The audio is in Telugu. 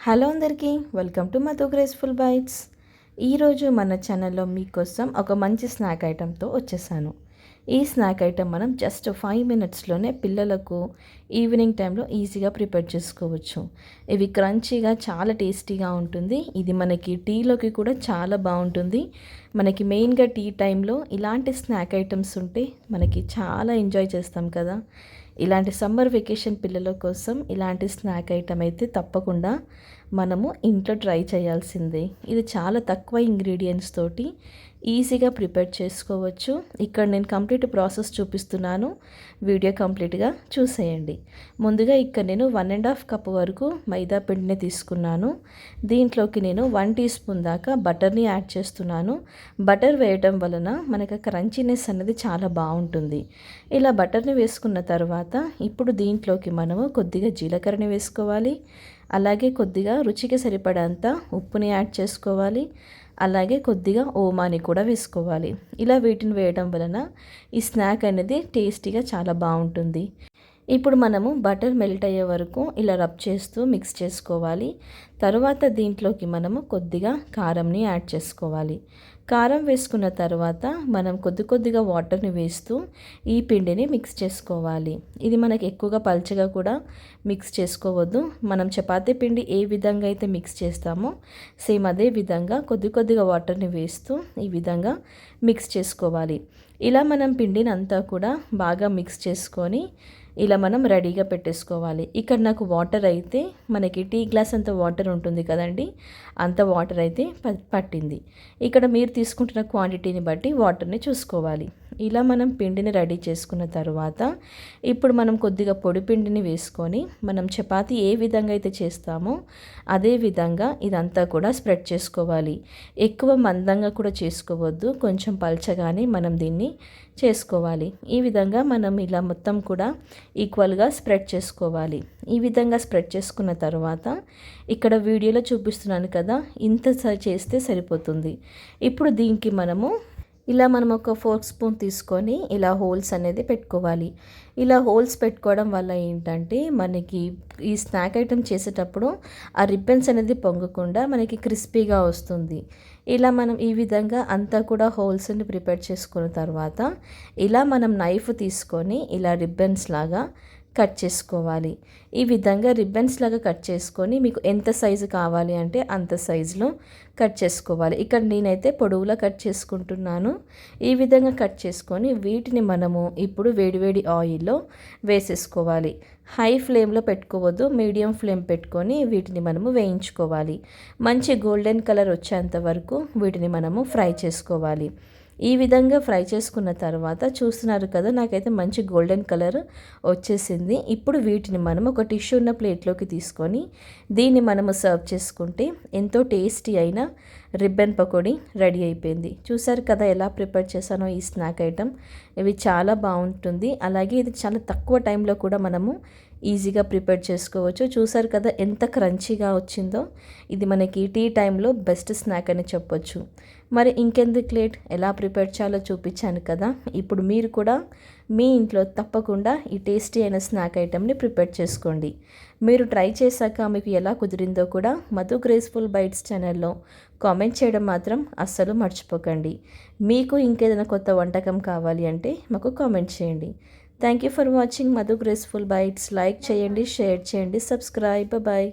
హలో అందరికీ, welcome to Madhu graceful bytes. ఈరోజు మన ఛానల్లో మీకోసం ఒక మంచి స్నాక్ ఐటెంతో వచ్చేసాను. ఈ స్నాక్ ఐటెం మనం జస్ట్ 5 మినిట్స్లోనే పిల్లలకు ఈవినింగ్ టైంలో ఈజీగా ప్రిపేర్ చేసుకోవచ్చు. ఇవి క్రంచీగా చాలా టేస్టీగా ఉంటుంది. ఇది మనకి టీలోకి కూడా చాలా బాగుంటుంది. మనకి మెయిన్గా టీ టైంలో ఇలాంటి స్నాక్ ఐటమ్స్ ఉంటే మనకి చాలా ఎంజాయ్ చేస్తాం కదా. ఇలాంటి సమ్మర్ వెకేషన్ పిల్లల కోసం ఇలాంటి స్నాక్ ఐటమ్ అయితే తప్పకుండా మనము ఇంట్లో ట్రై చేయాల్సిందే. ఇది చాలా తక్కువ ఇంగ్రీడియంట్స్ తోటి ఈజీగా ప్రిపేర్ చేసుకోవచ్చు. ఇక్కడ నేను కంప్లీట్ ప్రాసెస్ చూపిస్తున్నాను, వీడియో కంప్లీట్గా చూసేయండి. ముందుగా ఇక్కడ నేను 1.5 కప్ వరకు మైదా పిండిని తీసుకున్నాను. దీంట్లోకి నేను 1 టీ స్పూన్ దాకా బటర్ని యాడ్ చేస్తున్నాను. బటర్ వేయడం వలన మనకు క్రంచీనెస్ అనేది చాలా బాగుంటుంది. ఇలా బటర్ని వేసుకున్న తర్వాత ఇప్పుడు దీంట్లోకి మనము కొద్దిగా జీలకర్రని వేసుకోవాలి. అలాగే కొద్దిగా రుచికి సరిపడంత ఉప్పుని యాడ్ చేసుకోవాలి. అలాగే కొద్దిగా ఓమాని కూడా వేసుకోవాలి. ఇలా వీటిని వేయడం వలన ఈ స్నాక్ అనేది టేస్టీగా చాలా బాగుంటుంది. ఇప్పుడు మనము బటర్ మెల్ట్ అయ్యే వరకు ఇలా రబ్ చేస్తూ మిక్స్ చేసుకోవాలి. తర్వాత దీంట్లోకి మనము కొద్దిగా కారంని యాడ్ చేసుకోవాలి. కారం వేసుకున్న తర్వాత మనం కొద్దిగా వాటర్ని వేస్తూ ఈ పిండిని మిక్స్ చేసుకోవాలి. ఇది మనకి ఎక్కువగా పల్చగా కూడా మిక్స్ చేసుకోవద్దు. మనం చపాతీ పిండి ఏ విధంగా అయితే మిక్స్ చేస్తామో సేమ్ అదే విధంగా కొద్దిగా వాటర్ని వేస్తూ ఈ విధంగా మిక్స్ చేసుకోవాలి. ఇలా మనం పిండిని అంతా కూడా బాగా మిక్స్ చేసుకొని ఇలా మనం రెడీగా పెట్టేసుకోవాలి. ఇక్కడ నాకు వాటర్ అయితే మనకి టీ గ్లాస్ అంత వాటర్ ఉంటుంది కదండి, అంత వాటర్ అయితే పట్టింది. ఇక్కడ మీరు తీసుకుంటున్న క్వాంటిటీని బట్టి వాటర్ని చూసుకోవాలి. ఇలా మనం పిండిని రెడీ చేసుకున్న తర్వాత ఇప్పుడు మనం కొద్దిగా పొడి పిండిని వేసుకొని మనం చపాతీ ఏ విధంగా అయితే చేస్తామో అదే విధంగా ఇదంతా కూడా స్ప్రెడ్ చేసుకోవాలి. ఎక్కువ మందంగా కూడా చేసుకోవద్దు, కొంచెం పల్చగానే మనం దీన్ని చేసుకోవాలి. ఈ విధంగా మనం ఇలా మొత్తం కూడా ఈక్వల్గా స్ప్రెడ్ చేసుకోవాలి. ఈ విధంగా స్ప్రెడ్ చేసుకున్న తర్వాత ఇక్కడ వీడియోలో చూపిస్తున్నాను కదా, ఇంత చేస్తే సరిపోతుంది. ఇప్పుడు దీనికి మనం ఒక ఫోర్క్ స్పూన్ తీసుకొని ఇలా హోల్స్ అనేది పెట్టుకోవాలి. ఇలా హోల్స్ పెట్టుకోవడం వల్ల ఏంటంటే మనకి ఈ స్నాక్ ఐటెం చేసేటప్పుడు ఆ రిబ్బన్స్ అనేది పొంగకుండా మనకి క్రిస్పీగా వస్తుంది. ఇలా మనం ఈ విధంగా అంతా కూడా హోల్స్ని ప్రిపేర్ చేసుకున్న తర్వాత ఇలా మనం నైఫ్ తీసుకొని ఇలా రిబ్బన్స్ లాగా కట్ చేసుకోవాలి. ఈ విధంగా రిబ్బన్స్ లాగా కట్ చేసుకొని మీకు ఎంత సైజు కావాలి అంటే అంత సైజులో కట్ చేసుకోవాలి. ఇక్కడ నేనైతే పొడవులా కట్ చేసుకుంటున్నాను. ఈ విధంగా కట్ చేసుకొని వీటిని మనము ఇప్పుడు వేడివేడి ఆయిల్లో వేసేసుకోవాలి. హై ఫ్లేమ్లో పెట్టుకోవద్దు, మీడియం ఫ్లేమ్ పెట్టుకొని వీటిని మనము వేయించుకోవాలి. మంచి గోల్డెన్ కలర్ వచ్చేంత వరకు వీటిని మనము ఫ్రై చేసుకోవాలి. ఈ విధంగా ఫ్రై చేసుకున్న తర్వాత చూస్తున్నారు కదా, నాకైతే మంచి గోల్డెన్ కలర్ వచ్చేసింది. ఇప్పుడు వీటిని మనం ఒక టిష్యూ ఉన్న ప్లేట్లోకి తీసుకొని దీన్ని మనము సర్వ్ చేసుకుంటే ఎంతో టేస్టీ అయిన రిబ్బన్ పకోడీ రెడీ అయిపోయింది. చూసారు కదా ఎలా ప్రిపేర్ చేశానో ఈ స్నాక్ ఐటమ్. ఇవి చాలా బాగుంటుంది. అలాగే ఇది చాలా తక్కువ టైంలో కూడా మనము ఈజీగా ప్రిపేర్ చేసుకోవచ్చు. చూసారు కదా ఎంత క్రంచీగా వచ్చిందో. ఇది మనకి టీ టైంలో బెస్ట్ స్నాక్ అని చెప్పొచ్చు. మరి ఇంకెందుకు లేట్, ఎలా ప్రిపేర్ చేయాలో చూపించాను కదా. ఇప్పుడు మీరు కూడా మీ ఇంట్లో తప్పకుండా ఈ టేస్టీ అయిన స్నాక్ ఐటెంని ప్రిపేర్ చేసుకోండి. మీరు ట్రై చేశాక మీకు ఎలా కుదిరిందో కూడా మధు గ్రేస్ఫుల్ బైట్స్ ఛానల్లో కామెంట్ చేయడం మాత్రం అస్సలు మర్చిపోకండి. మీకు ఇంకేదైనా కొత్త వంటకం కావాలి అంటే మాకు కామెంట్ చేయండి. Thank you for watching Madhu graceful bytes. Like చేయండి, షేర్ చేయండి, సబ్స్క్రైబ్. బాయ్.